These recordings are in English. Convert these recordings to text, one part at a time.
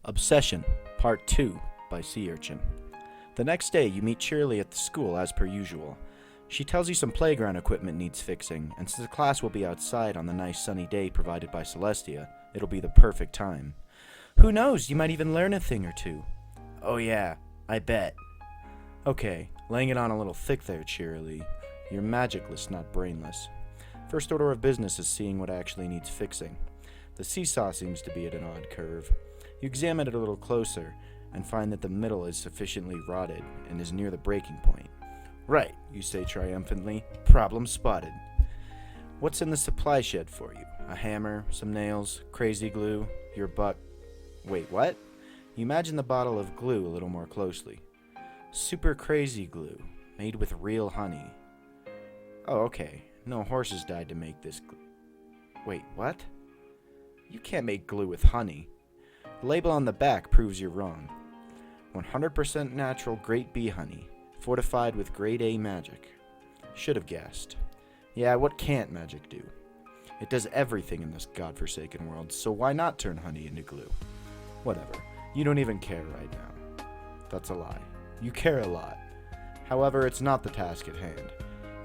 Obsession, Part 2 by Sea Urchin. The next day, you meet Cheerily at the school as per usual. She tells you some playground equipment needs fixing, and since the class will be outside on the nice sunny day provided by Celestia, it'll be the perfect time. Who knows, you might even learn a thing or two. Oh yeah, I bet. Okay, laying it on a little thick there, Cheerily. You're magicless, not brainless. First order of business is seeing what actually needs fixing. The seesaw seems to be at an odd curve. You examine it a little closer, and find that the middle is sufficiently rotted and is near the breaking point. Right, you say triumphantly. Problem spotted. What's in the supply shed for you? A hammer, some nails, crazy glue, your buck... Wait, what? You imagine the bottle of glue a little more closely. Super crazy glue, made with real honey. Oh, okay. No horses died to make this glue. Wait, what? You can't make glue with honey. The label on the back proves you're wrong. 100% natural great bee honey, fortified with grade A magic. Should have guessed. Yeah, what can't magic do? It does everything in this godforsaken world, so why not turn honey into glue? Whatever. You don't even care right now. That's a lie. You care a lot. However, it's not the task at hand.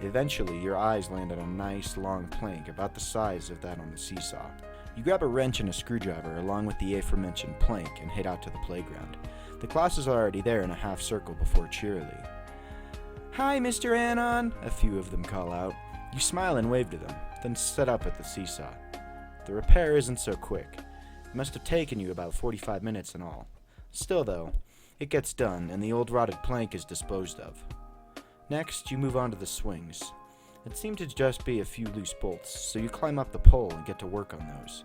Eventually, your eyes land on a nice, long plank about the size of that on the seesaw. You grab a wrench and a screwdriver along with the aforementioned plank and head out to the playground. The classes are already there in a half circle before Cheerily. Hi, Mr. Anon, a few of them call out. You smile and wave to them, then set up at the seesaw. The repair isn't so quick. It must have taken you about 45 minutes in all. Still, though, it gets done and the old rotted plank is disposed of. Next, you move on to the swings. It seemed to just be a few loose bolts, so you climb up the pole and get to work on those.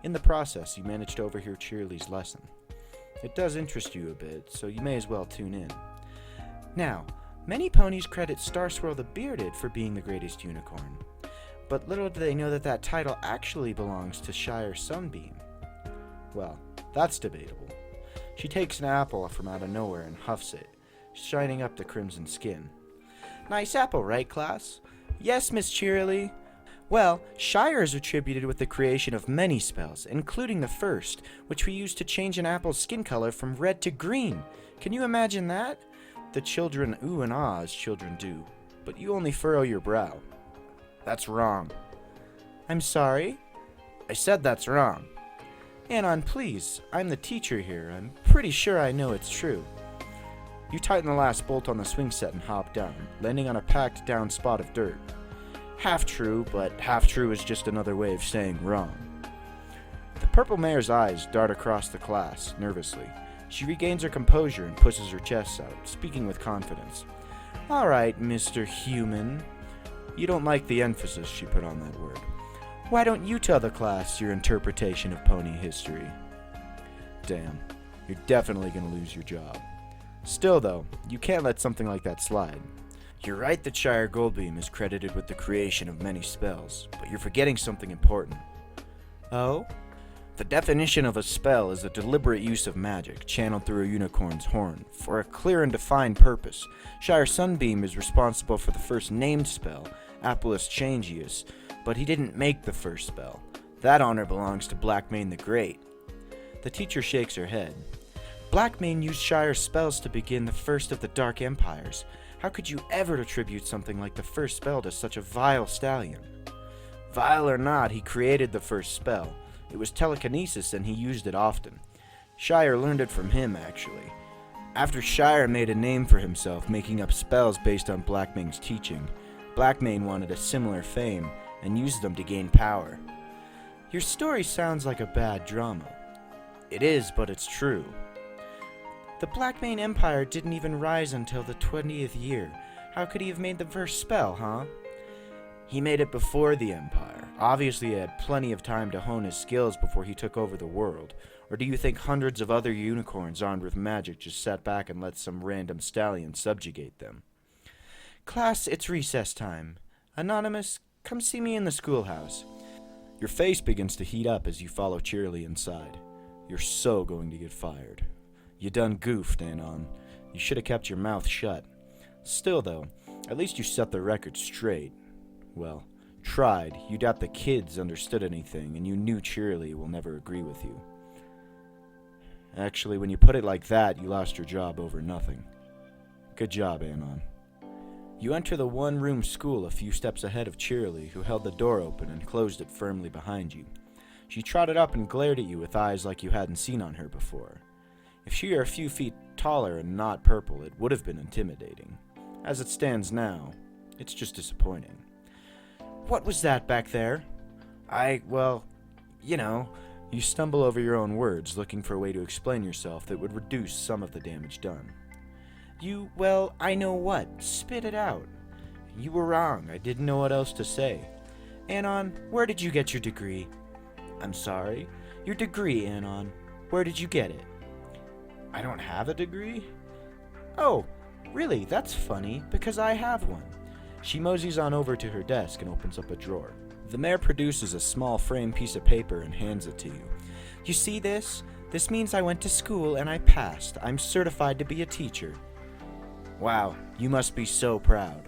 In the process, you manage to overhear Cheerily's lesson. It does interest you a bit, so you may as well tune in. Now, many ponies credit Starswirl the Bearded for being the greatest unicorn, but little do they know that that title actually belongs to Shire Sunbeam. Well, that's debatable. She takes an apple from out of nowhere and huffs it, shining up the crimson skin. Nice apple, right, class? Yes, Miss Cheerily. Well, Shire is attributed with the creation of many spells, including the first, which we use to change an apple's skin color from red to green. Can you imagine that? The children ooh and ah as children do, but you only furrow your brow. That's wrong. I'm sorry? I said that's wrong. Anon, please, I'm the teacher here. I'm pretty sure I know it's true. You tighten the last bolt on the swing set and hop down, landing on a packed down spot of dirt. Half true, but half true is just another way of saying wrong. The purple mare's eyes dart across the class, nervously. She regains her composure and pushes her chest out, speaking with confidence. All right, Mr. Human. You don't like the emphasis she put on that word. Why don't you tell the class your interpretation of pony history? Damn, you're definitely going to lose your job. Still, though, you can't let something like that slide. You're right that Shire Goldbeam is credited with the creation of many spells, but you're forgetting something important. Oh? The definition of a spell is the deliberate use of magic, channeled through a unicorn's horn, for a clear and defined purpose. Shire Sunbeam is responsible for the first named spell, Appulus Changius, but he didn't make the first spell. That honor belongs to Blackmane the Great. The teacher shakes her head. Blackmane used Shire's spells to begin the first of the Dark Empires. How could you ever attribute something like the first spell to such a vile stallion? Vile or not, he created the first spell. It was telekinesis and he used it often. Shire learned it from him, actually. After Shire made a name for himself making up spells based on Blackmane's teaching, Blackmane wanted a similar fame and used them to gain power. Your story sounds like a bad drama. It is, but it's true. The Blackmane Empire didn't even rise until the 20th year. How could he have made the first spell, huh? He made it before the Empire. Obviously, he had plenty of time to hone his skills before he took over the world. Or do you think hundreds of other unicorns armed with magic just sat back and let some random stallion subjugate them? Class, it's recess time. Anonymous, come see me in the schoolhouse. Your face begins to heat up as you follow Cheerily inside. You're so going to get fired. You done goofed, Anon. You should have kept your mouth shut. Still, though, at least you set the record straight. Well, tried. You doubt the kids understood anything, and you knew Cheerily will never agree with you. Actually, when you put it like that, you lost your job over nothing. Good job, Anon. You enter the one-room school a few steps ahead of Cheerily, who held the door open and closed it firmly behind you. She trotted up and glared at you with eyes like you hadn't seen on her before. If she were a few feet taller and not purple, it would have been intimidating. As it stands now, it's just disappointing. What was that back there? You stumble over your own words, looking for a way to explain yourself that would reduce some of the damage done. I know what. Spit it out. You were wrong. I didn't know what else to say. Anon, where did you get your degree? I'm sorry? Your degree, Anon. Where did you get it? I don't have a degree? Oh, really? That's funny, because I have one. She moseys on over to her desk and opens up a drawer. The mayor produces a small framed piece of paper and hands it to you. You see this? This means I went to school and I passed. I'm certified to be a teacher. Wow, you must be so proud.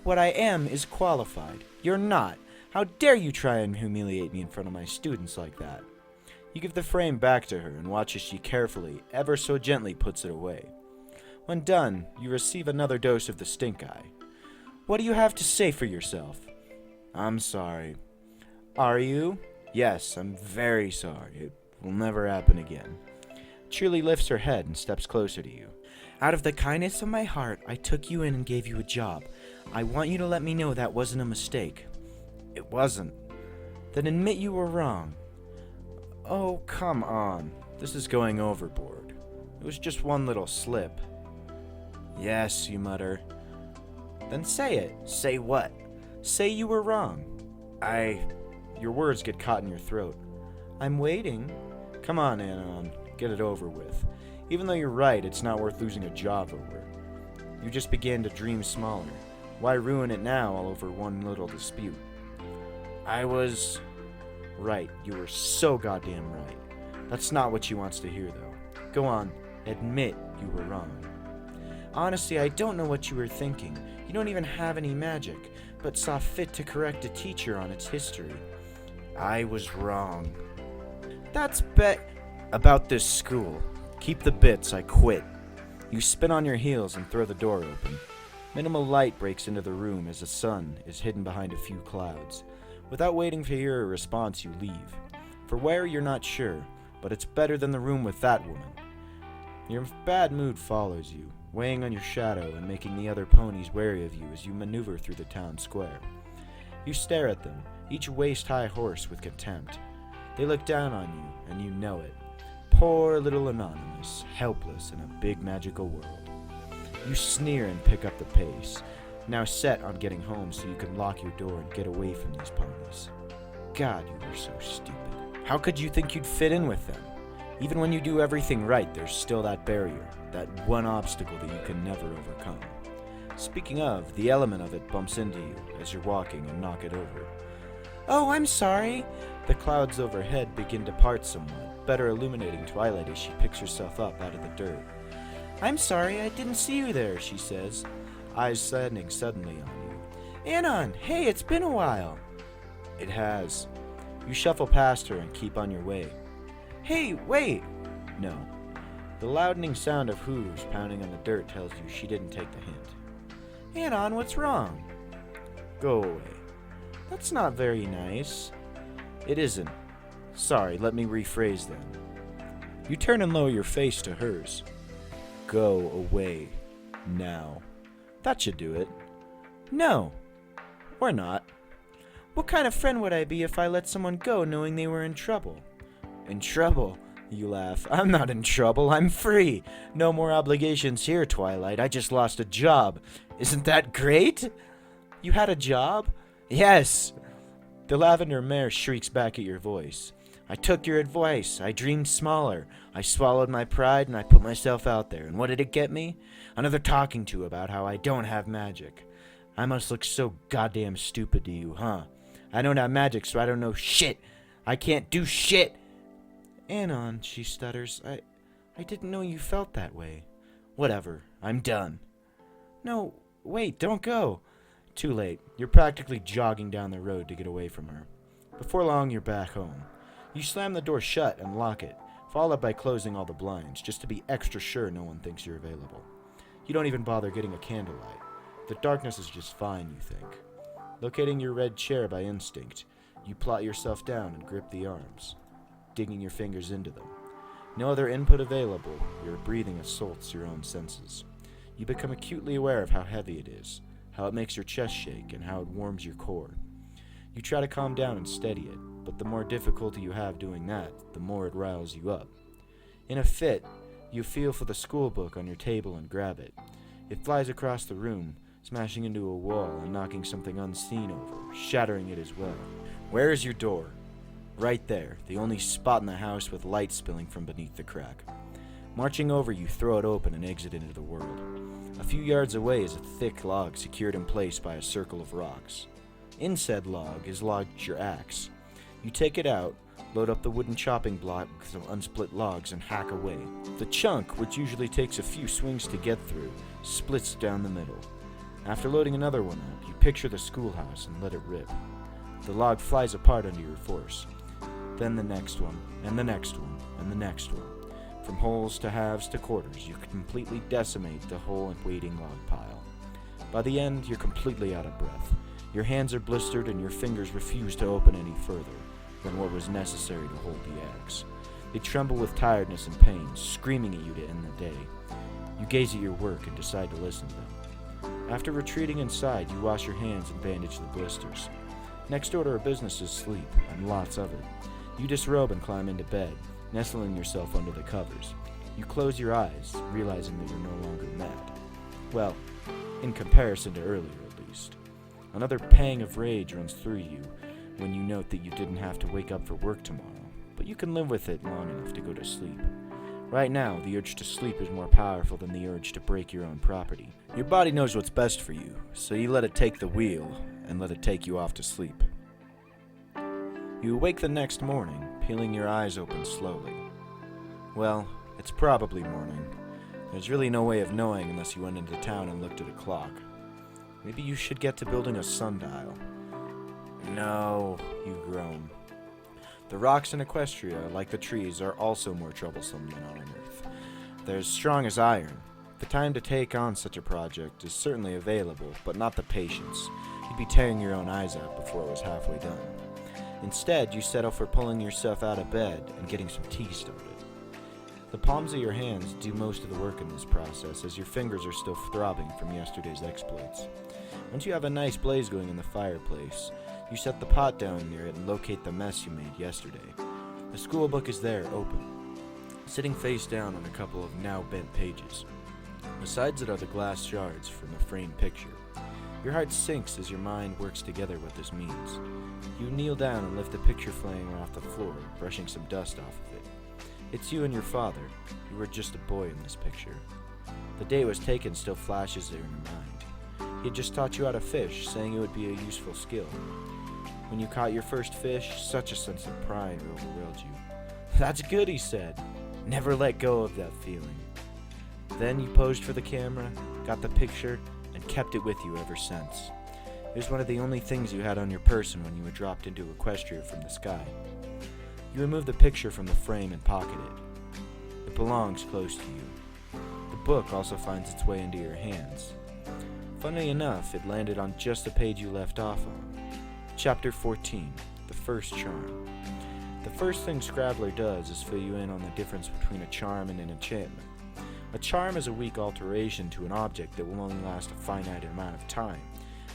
What I am is qualified. You're not. How dare you try and humiliate me in front of my students like that? You give the frame back to her and watch as she carefully, ever so gently puts it away. When done, you receive another dose of the stink eye. What do you have to say for yourself? I'm sorry. Are you? Yes, I'm very sorry. It will never happen again. Cheerily lifts her head and steps closer to you. Out of the kindness of my heart, I took you in and gave you a job. I want you to let me know that wasn't a mistake. It wasn't. Then admit you were wrong. Oh, come on. This is going overboard. It was just one little slip. Yes, you mutter. Then say it. Say what? Say you were wrong. Your words get caught in your throat. I'm waiting. Come on, Anon. Get it over with. Even though you're right, it's not worth losing a job over. You just began to dream smaller. Why ruin it now all over one little dispute? I was right. You were so goddamn right. That's not what she wants to hear, though. Go on. Admit you were wrong. Honestly, I don't know what you were thinking. You don't even have any magic, but saw fit to correct a teacher on its history. I was wrong. That's about this school. Keep the bits, I quit. You spin on your heels and throw the door open. Minimal light breaks into the room as the sun is hidden behind a few clouds. Without waiting to hear a response, you leave. For where, you're not sure, but it's better than the room with that woman. Your bad mood follows you, weighing on your shadow and making the other ponies wary of you as you maneuver through the town square. You stare at them, each waist-high horse with contempt. They look down on you, and you know it. Poor little Anonymous, helpless in a big magical world. You sneer and pick up the pace, now set on getting home so you can lock your door and get away from these ponies. God, you were so stupid. How could you think you'd fit in with them? Even when you do everything right, there's still that barrier, that one obstacle that you can never overcome. Speaking of, the element of it bumps into you as you're walking and knock it over. Oh, I'm sorry. The clouds overhead begin to part somewhat, better illuminating Twilight as she picks herself up out of the dirt. I'm sorry, I didn't see you there, she says, eyes standing suddenly on you. Anon, hey, it's been a while. It has. You shuffle past her and keep on your way. Hey, wait! No. The loudening sound of hooves pounding on the dirt tells you she didn't take the hint. Anon, what's wrong? Go away. That's not very nice. It isn't. Sorry, let me rephrase then. You turn and lower your face to hers. Go away. Now. That should do it. No. Or not. What kind of friend would I be if I let someone go knowing they were in trouble? In trouble? You laugh. I'm not in trouble. I'm free. No more obligations here, Twilight. I just lost a job. Isn't that great? You had a job? Yes. The lavender mare shrieks back at your voice. I took your advice. I dreamed smaller. I swallowed my pride and I put myself out there. And what did it get me? Another talking to about how I don't have magic. I must look so goddamn stupid to you, huh? I don't have magic, so I don't know shit. I can't do shit. Anon, she stutters. I didn't know you felt that way. Whatever. I'm done. No, wait, don't go. Too late. You're practically jogging down the road to get away from her. Before long, you're back home. You slam the door shut and lock it, followed by closing all the blinds, just to be extra sure no one thinks you're available. You don't even bother getting a candlelight. The darkness is just fine, you think. Locating your red chair by instinct, you plot yourself down and grip the arms, digging your fingers into them. No other input available, your breathing assaults your own senses. You become acutely aware of how heavy it is, how it makes your chest shake, and how it warms your core. You try to calm down and steady it, but the more difficulty you have doing that, the more it riles you up. In a fit, you feel for the school book on your table and grab it. It flies across the room, smashing into a wall and knocking something unseen over, shattering it as well. Where is your door? Right there, the only spot in the house with light spilling from beneath the crack. Marching over, you throw it open and exit into the world. A few yards away is a thick log secured in place by a circle of rocks. In said log is lodged your axe. You take it out, load up the wooden chopping block with some unsplit logs, and hack away. The chunk, which usually takes a few swings to get through, splits down the middle. After loading another one up, you picture the schoolhouse and let it rip. The log flies apart under your force. Then the next one, and the next one, and the next one. From holes to halves to quarters, you completely decimate the whole and waiting log pile. By the end, you're completely out of breath. Your hands are blistered and your fingers refuse to open any further than what was necessary to hold the axe. They tremble with tiredness and pain, screaming at you to end the day. You gaze at your work and decide to listen to them. After retreating inside, you wash your hands and bandage the blisters. Next order of business is sleep, and lots of it. You disrobe and climb into bed, nestling yourself under the covers. You close your eyes, realizing that you're no longer mad. Well, in comparison to earlier at least. Another pang of rage runs through you when you note that you didn't have to wake up for work tomorrow, but you can live with it long enough to go to sleep. Right now, the urge to sleep is more powerful than the urge to break your own property. Your body knows what's best for you, so you let it take the wheel and let it take you off to sleep. You awake the next morning, peeling your eyes open slowly. Well, it's probably morning. There's really no way of knowing unless you went into town and looked at a clock. Maybe you should get to building a sundial. No, you groan. The rocks in Equestria, like the trees, are also more troublesome than on Earth. They're as strong as iron. The time to take on such a project is certainly available, but not the patience. You'd be tearing your own eyes out before it was halfway done. Instead, you settle for pulling yourself out of bed and getting some tea started. The palms of your hands do most of the work in this process, as your fingers are still throbbing from yesterday's exploits. Once you have a nice blaze going in the fireplace, you set the pot down near it and locate the mess you made yesterday. The school book is there, open, sitting face down on a couple of now bent pages. Besides it are the glass shards from the framed picture. Your heart sinks as your mind works together what this means. You kneel down and lift the picture frame off the floor, brushing some dust off of it. It's you and your father. You were just a boy in this picture. The day it was taken still flashes there in your mind. He had just taught you how to fish, saying it would be a useful skill. When you caught your first fish, such a sense of pride overwhelmed you. "That's good," he said. Never let go of that feeling. Then you posed for the camera, got the picture, and kept it with you ever since. It was one of the only things you had on your person when you were dropped into Equestria from the sky. You remove the picture from the frame and pocket it. It belongs close to you. The book also finds its way into your hands. Funnily enough, it landed on just the page you left off on. Chapter 14, The First Charm. The first thing Scrabbler does is fill you in on the difference between a charm and an enchantment. A charm is a weak alteration to an object that will only last a finite amount of time.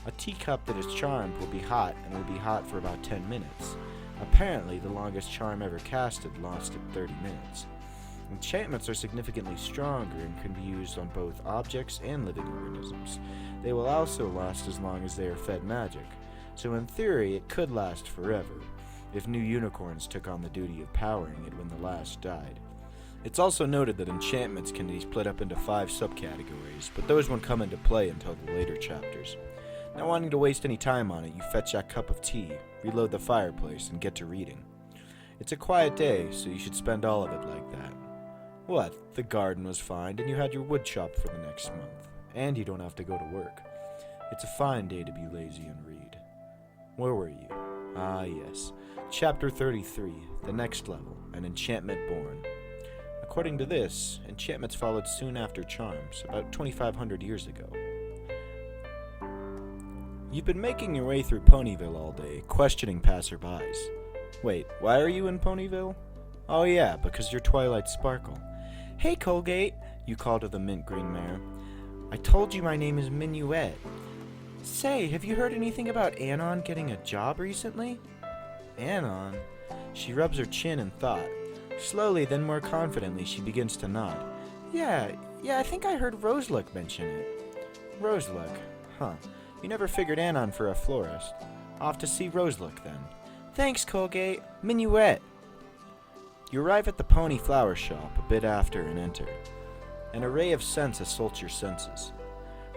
A teacup that is charmed will be hot, and will be hot for about 10 minutes. Apparently, the longest charm ever casted lasted 30 minutes. Enchantments are significantly stronger and can be used on both objects and living organisms. They will also last as long as they are fed magic, so in theory it could last forever, if new unicorns took on the duty of powering it when the last died. It's also noted that enchantments can be split up into 5 subcategories, but those won't come into play until the later chapters. Not wanting to waste any time on it, you fetch that cup of tea, reload the fireplace, and get to reading. It's a quiet day, so you should spend all of it like that. What? The garden was fine, and you had your wood chopped for the next month, and you don't have to go to work. It's a fine day to be lazy and read. Where were you? Ah, yes. Chapter 33, The Next Level, An Enchantment Born. According to this, enchantments followed soon after charms, about 2,500 years ago. You've been making your way through Ponyville all day, questioning passerbys. Wait, why are you in Ponyville? Oh yeah, because you're Twilight Sparkle. Hey Colgate, you call to the mint green mare. I told you my name is Minuet. Say, have you heard anything about Anon getting a job recently? Anon? She rubs her chin in thought. Slowly, then more confidently, she begins to nod. Yeah, I think I heard Roseluck mention it. Roseluck? Huh. You never figured Anon for a florist. Off to see Roseluck, then. Thanks, Colgate. Minuet. You arrive at the pony flower shop a bit after and enter. An array of scents assaults your senses.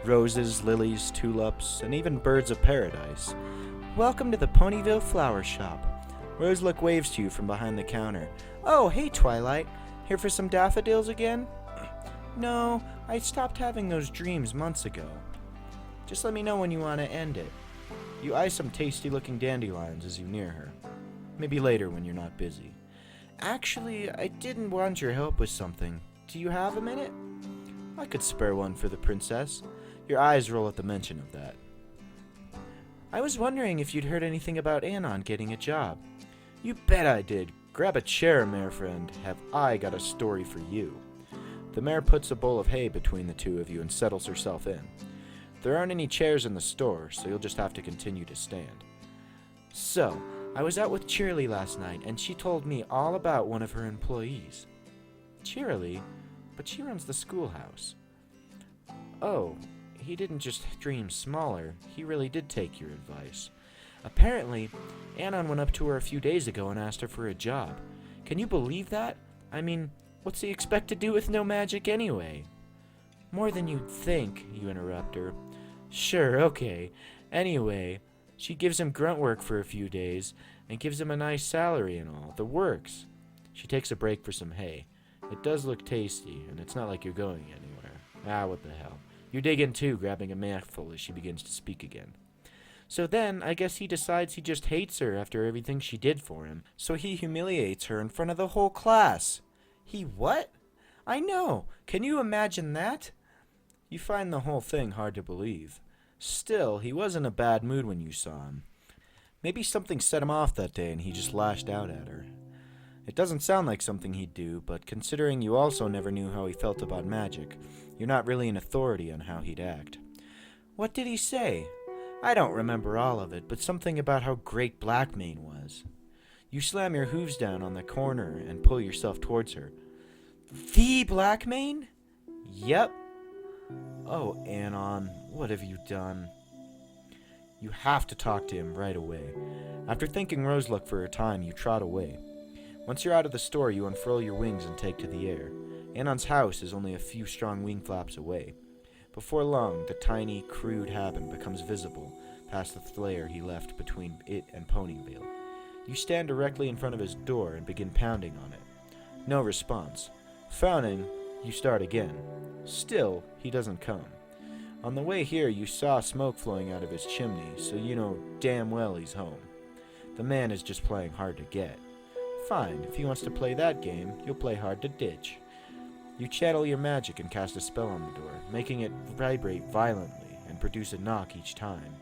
Roses, lilies, tulips, and even birds of paradise. Welcome to the Ponyville Flower Shop. Roseluck waves to you from behind the counter. Oh, hey Twilight. Here for some daffodils again? No, I stopped having those dreams months ago. Just let me know when you want to end it. You eye some tasty-looking dandelions as you near her. Maybe later when you're not busy. Actually, I didn't want your help with something. Do you have a minute? I could spare one for the princess. Your eyes roll at the mention of that. I was wondering if you'd heard anything about Anon getting a job. You bet I did. Grab a chair, mare friend. Have I got a story for you. The mare puts a bowl of hay between the two of you and settles herself in. There aren't any chairs in the store, so you'll just have to continue to stand. So, I was out with Cheerly last night, and she told me all about one of her employees. Cheerly? But she runs the schoolhouse. Oh, he didn't just dream smaller, he really did take your advice. Apparently, Anon went up to her a few days ago and asked her for a job. Can you believe that? I mean, what's he expect to do with no magic anyway? More than you'd think, you interrupt her. Sure, okay. Anyway, she gives him grunt work for a few days and gives him a nice salary and all. The works. She takes a break for some hay. It does look tasty, and it's not like you're going anywhere. Ah, what the hell. You dig in too, grabbing a mouthful as she begins to speak again. So then, I guess he decides he just hates her after everything she did for him, so he humiliates her in front of the whole class. He what? I know. Can you imagine that? You find the whole thing hard to believe. Still, he was in a bad mood when you saw him. Maybe something set him off that day and he just lashed out at her. It doesn't sound like something he'd do, but considering you also never knew how he felt about magic, you're not really an authority on how he'd act. What did he say? I don't remember all of it, but something about how great Blackmane was. You slam your hooves down on the corner and pull yourself towards her. The Blackmane? Yep. Oh, Anon, what have you done? You have to talk to him right away. After thanking Roseluck for her time, you trot away. Once you're out of the store, you unfurl your wings and take to the air. Anon's house is only a few strong wing flaps away. Before long, the tiny, crude cabin becomes visible past the flare he left between it and Ponyville. You stand directly in front of his door and begin pounding on it. No response. Frowning, you start again. Still, he doesn't come. On the way here, you saw smoke flowing out of his chimney, so you know damn well he's home. The man is just playing hard to get. Fine, if he wants to play that game, you'll play hard to ditch. You channel your magic and cast a spell on the door, making it vibrate violently and produce a knock each time.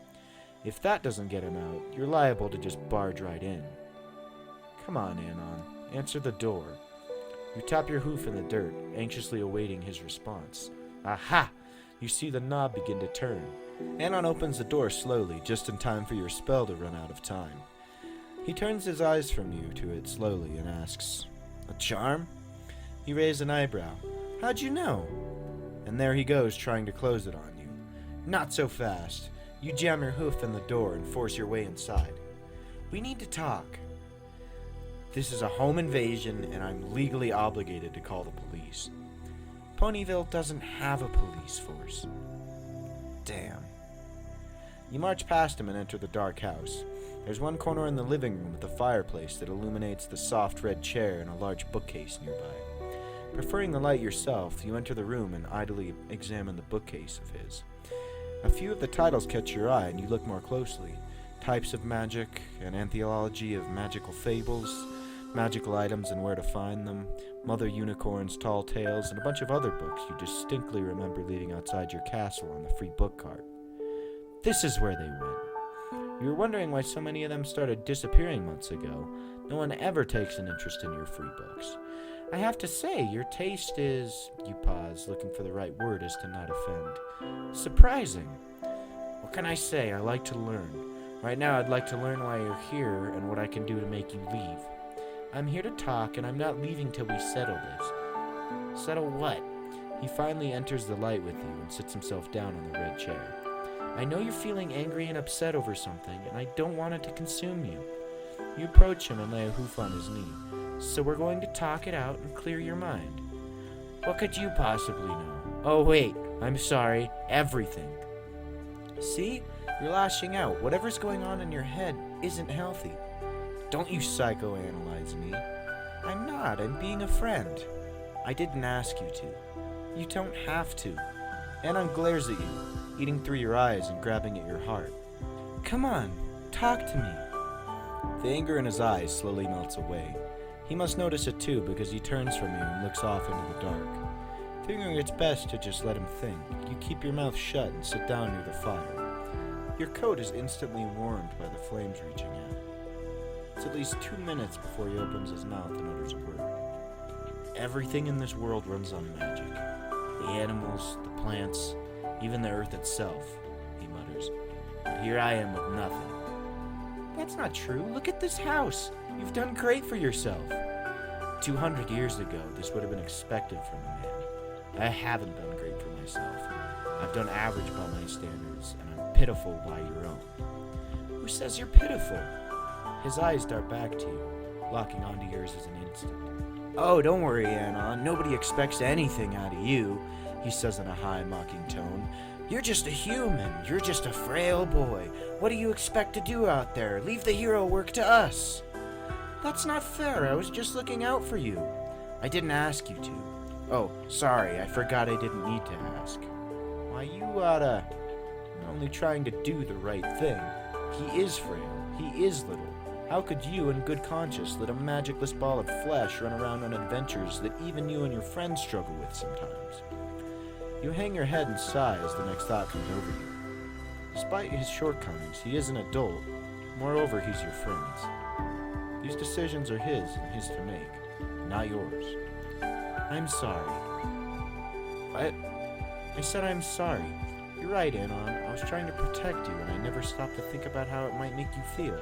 If that doesn't get him out, you're liable to just barge right in. Come on, Anon, answer the door. You tap your hoof in the dirt, anxiously awaiting his response. Aha! You see the knob begin to turn. Anon opens the door slowly, just in time for your spell to run out of time. He turns his eyes from you to it slowly and asks, A charm? You raise an eyebrow. How'd you know? And there he goes, trying to close it on you. Not so fast. You jam your hoof in the door and force your way inside. We need to talk. This is a home invasion, and I'm legally obligated to call the police. Ponyville doesn't have a police force. Damn. You march past him and enter the dark house. There's one corner in the living room with a fireplace that illuminates the soft red chair and a large bookcase nearby. Preferring the light yourself, you enter the room and idly examine the bookcase of his. A few of the titles catch your eye and you look more closely. Types of magic, an anthology of magical fables, magical items and where to find them, Mother Unicorn's Tall Tales, and a bunch of other books you distinctly remember leaving outside your castle on the free book cart. This is where they went. You were wondering why so many of them started disappearing months ago. No one ever takes an interest in your free books. I have to say, your taste is, you pause, looking for the right word as to not offend, surprising. What can I say? I like to learn. Right now, I'd like to learn why you're here and what I can do to make you leave. I'm here to talk, and I'm not leaving till we settle this. Settle what? He finally enters the light with you and sits himself down on the red chair. I know you're feeling angry and upset over something, and I don't want it to consume you. You approach him and lay a hoof on his knee. So we're going to talk it out and clear your mind. What could you possibly know? Oh wait, I'm sorry, everything. See? You're lashing out. Whatever's going on in your head isn't healthy. Don't you psychoanalyze me. I'm not. I'm being a friend. I didn't ask you to. You don't have to. Anon glares at you, eating through your eyes and grabbing at your heart. Come on, talk to me. The anger in his eyes slowly melts away. He must notice it too, because he turns from you and looks off into the dark. Figuring it's best to just let him think, you keep your mouth shut and sit down near the fire. Your coat is instantly warmed by the flames reaching out. It's at least 2 minutes before he opens his mouth and utters a word. Everything in this world runs on magic. The animals, the plants, even the earth itself, he mutters. But here I am with nothing. That's not true. Look at this house. You've done great for yourself. 200 years ago, this would have been expected from a man. I haven't done great for myself. I've done average by my standards, and I'm pitiful by your own. Who says you're pitiful? His eyes dart back to you, locking onto yours as an instant. Oh, don't worry, Anon. Nobody expects anything out of you, he says in a high, mocking tone. You're just a human. You're just a frail boy. What do you expect to do out there? Leave the hero work to us. That's not fair. I was just looking out for you. I didn't ask you to. Oh, sorry. I forgot I didn't need to ask. Why, you oughta... You're only trying to do the right thing. He is frail. He is little. How could you, in good conscience, let a magicless ball of flesh run around on adventures that even you and your friends struggle with sometimes? You hang your head and sigh as the next thought comes over you. Despite his shortcomings, he is an adult. Moreover, he's your friend. These decisions are his and his to make, not yours. I'm sorry. I said I'm sorry. You're right, Anon. I was trying to protect you, and I never stopped to think about how it might make you feel.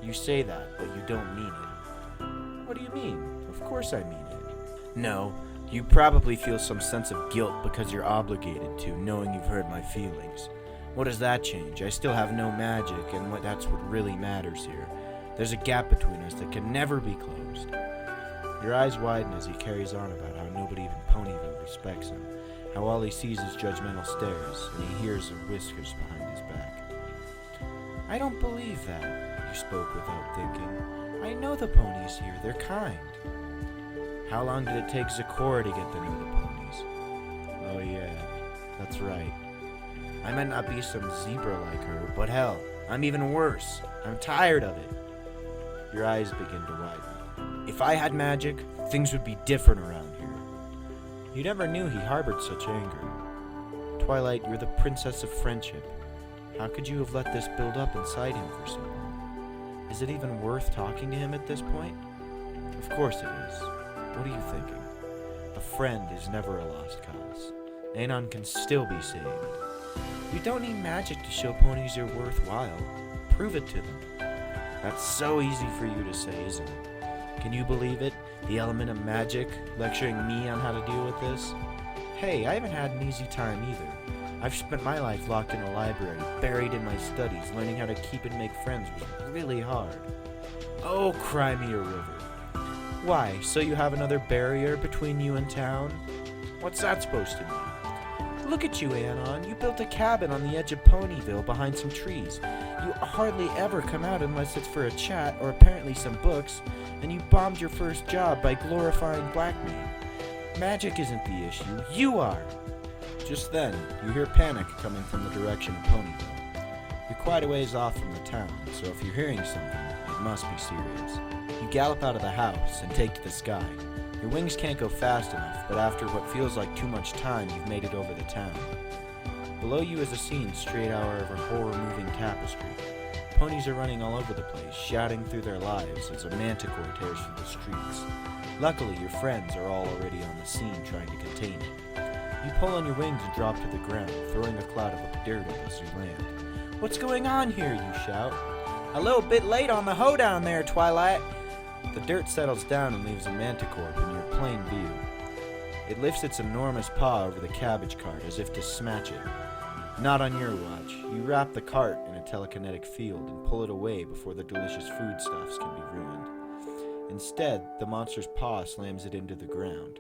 You say that, but you don't mean it. What do you mean? Of course I mean it. No, you probably feel some sense of guilt because you're obligated to, knowing you've hurt my feelings. What does that change? I still have no magic, and that's what really matters here. There's a gap between us that can never be closed. Your eyes widen as he carries on about how nobody even Ponyville respects him, how all he sees is judgmental stares, and he hears the whiskers behind his back. I don't believe that, you spoke without thinking. I know the ponies here, they're kind. How long did it take Zecora to get to know the ponies? Oh yeah, that's right. I might not be some zebra like her, but hell, I'm even worse. I'm tired of it. Your eyes begin to widen. If I had magic, things would be different around here. You never knew he harbored such anger. Twilight, you're the princess of friendship. How could you have let this build up inside him for so long? Is it even worth talking to him at this point? Of course it is. What are you thinking? A friend is never a lost cause. Anon can still be saved. You don't need magic to show ponies you're worthwhile. Prove it to them. That's so easy for you to say, isn't it? Can you believe it? The element of magic lecturing me on how to deal with this? Hey, I haven't had an easy time either. I've spent my life locked in a library, buried in my studies. Learning how to keep and make friends was really hard. Oh, cry me a river. Why, so you have another barrier between you and town? What's that supposed to mean? Look at you, Anon. You built a cabin on the edge of Ponyville behind some trees. You hardly ever come out unless it's for a chat or apparently some books, and you bombed your first job by glorifying blackmail. Magic isn't the issue. You are! Just then, you hear panic coming from the direction of Ponyville. You're quite a ways off from the town, so if you're hearing something, it must be serious. You gallop out of the house and take to the sky. Your wings can't go fast enough, but after what feels like too much time, you've made it over the town. Below you is a scene straight out of a horror-moving tapestry. Ponies are running all over the place, shouting through their lives as a manticore tears through the streets. Luckily, your friends are all already on the scene trying to contain it. You pull on your wings and drop to the ground, throwing a cloud of dirt as you land. "What's going on here?" you shout. "A little bit late on the hoedown there, Twilight." The dirt settles down and leaves a manticore in your plain view. It lifts its enormous paw over the cabbage cart as if to smash it. Not on your watch. You wrap the cart in a telekinetic field and pull it away before the delicious foodstuffs can be ruined. Instead, the monster's paw slams it into the ground.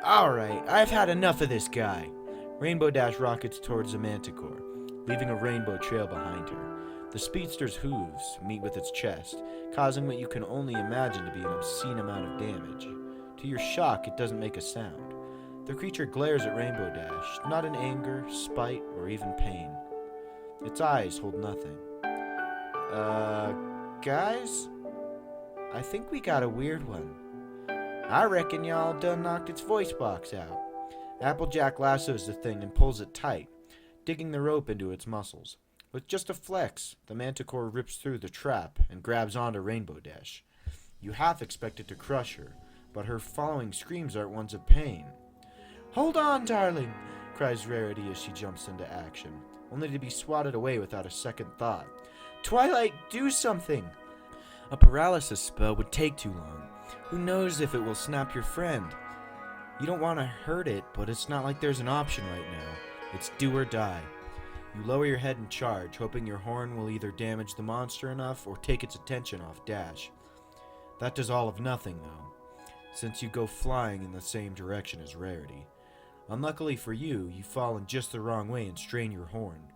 "Alright, I've had enough of this guy." Rainbow Dash rockets towards the manticore, leaving a rainbow trail behind her. The speedster's hooves meet with its chest, causing what you can only imagine to be an obscene amount of damage. To your shock, it doesn't make a sound. The creature glares at Rainbow Dash, not in anger, spite, or even pain. Its eyes hold nothing. Guys? I think we got a weird one. I reckon y'all done knocked its voice box out." Applejack lassos the thing and pulls it tight, digging the rope into its muscles. With just a flex, the manticore rips through the trap and grabs onto Rainbow Dash. You half expect it to crush her, but her following screams aren't ones of pain. "Hold on, darling," cries Rarity as she jumps into action, only to be swatted away without a second thought. "Twilight, do something!" "A paralysis spell would take too long. Who knows if it will snap your friend? You don't want to hurt it, but it's not like there's an option right now. It's do or die." You lower your head and charge, hoping your horn will either damage the monster enough or take its attention off Dash. That does all of nothing, though, since you go flying in the same direction as Rarity. Unluckily for you, you fall in just the wrong way and strain your horn.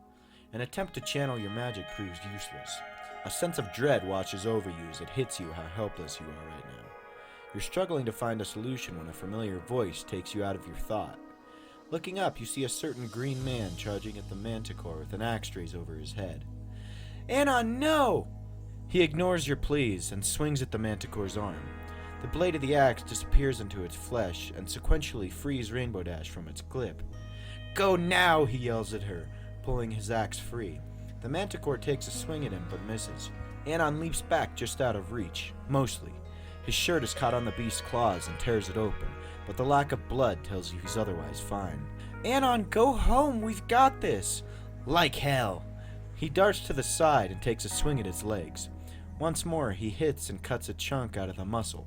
An attempt to channel your magic proves useless. A sense of dread washes over you as it hits you how helpless you are right now. You're struggling to find a solution when a familiar voice takes you out of your thought. Looking up, you see a certain green man charging at the manticore with an axe raised over his head. "Anon, no!" He ignores your pleas and swings at the manticore's arm. The blade of the axe disappears into its flesh and sequentially frees Rainbow Dash from its grip. "Go now!" he yells at her, pulling his axe free. The manticore takes a swing at him but misses. Anon leaps back just out of reach, mostly. His shirt is caught on the beast's claws and tears it open, but the lack of blood tells you he's otherwise fine. "Anon, go home, we've got this!" "Like hell!" He darts to the side and takes a swing at his legs. Once more, he hits and cuts a chunk out of the muscle.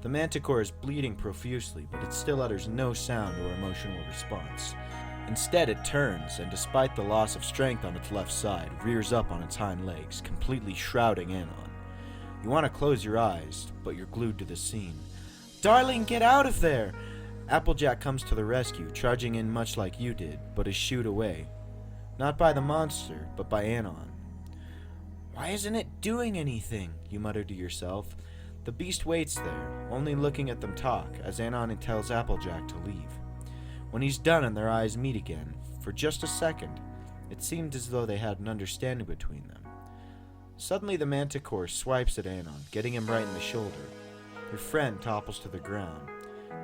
The manticore is bleeding profusely, but it still utters no sound or emotional response. Instead, it turns, and despite the loss of strength on its left side, rears up on its hind legs, completely shrouding Anon. You want to close your eyes, but you're glued to the scene. "Darling, get out of there!" Applejack comes to the rescue, charging in much like you did, but is shooed away. Not by the monster, but by Anon. "Why isn't it doing anything?" you mutter to yourself. The beast waits there, only looking at them talk, as Anon tells Applejack to leave. When he's done and their eyes meet again, for just a second, it seemed as though they had an understanding between them. Suddenly the manticore swipes at Anon, getting him right in the shoulder. Your friend topples to the ground.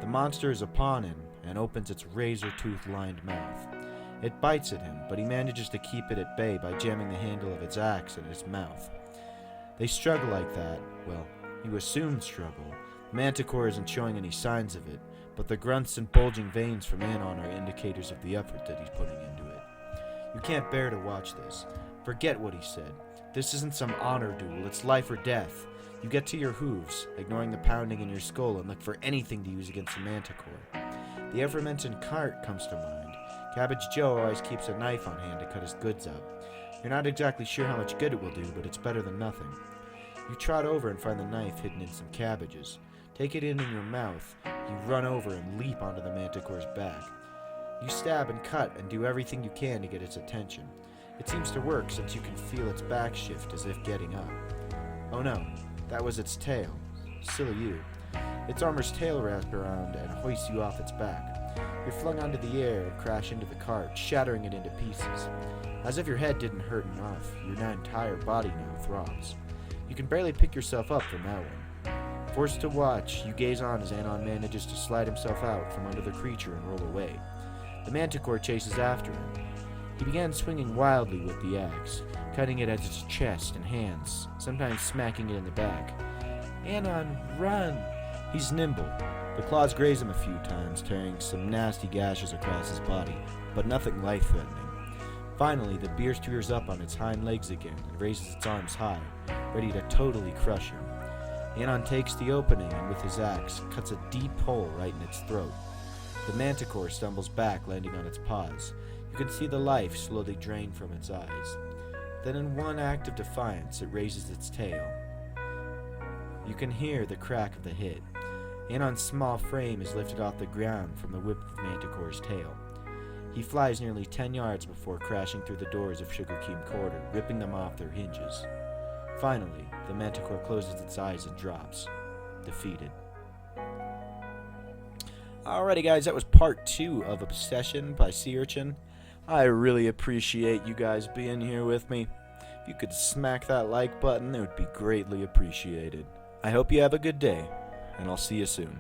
The monster is upon him and opens its razor-tooth-lined mouth. It bites at him, but he manages to keep it at bay by jamming the handle of its axe in his mouth. They struggle like that. Well, you assume struggle. Manticore isn't showing any signs of it, but the grunts and bulging veins from Anon are indicators of the effort that he's putting into it. You can't bear to watch this. Forget what he said. This isn't some honor duel, it's life or death. You get to your hooves, ignoring the pounding in your skull, and look for anything to use against the manticore. The aforementioned cart comes to mind. Cabbage Joe always keeps a knife on hand to cut his goods up. You're not exactly sure how much good it will do, but it's better than nothing. You trot over and find the knife hidden in some cabbages. Take it in your mouth. You run over and leap onto the manticore's back. You stab and cut and do everything you can to get its attention. It seems to work since you can feel its back shift as if getting up. Oh no, that was its tail. Silly you. Its armor's tail wraps around and hoists you off its back. You're flung onto the air and crash into the cart, shattering it into pieces. As if your head didn't hurt enough, your entire body now throbs. You can barely pick yourself up from that one. Forced to watch, you gaze on as Anon manages to slide himself out from under the creature and roll away. The manticore chases after him. He began swinging wildly with the axe, cutting it at its chest and hands, sometimes smacking it in the back. Anon, run! He's nimble. The claws graze him a few times, tearing some nasty gashes across his body, but nothing life-threatening. Finally, the beast rears up on its hind legs again and raises its arms high, ready to totally crush him. Anon takes the opening and with his axe cuts a deep hole right in its throat. The manticore stumbles back, landing on its paws. You can see the life slowly drain from its eyes. Then in one act of defiance, it raises its tail. You can hear the crack of the hit. Anon's small frame is lifted off the ground from the whip of the manticore's tail. He flies nearly 10 yards before crashing through the doors of Sugarcane Quarter, ripping them off their hinges. Finally, the manticore closes its eyes and drops, defeated. Alrighty guys, that was part 2 of Obsession by Sea Urchin. I really appreciate you guys being here with me. If you could smack that like button, it would be greatly appreciated. I hope you have a good day, and I'll see you soon.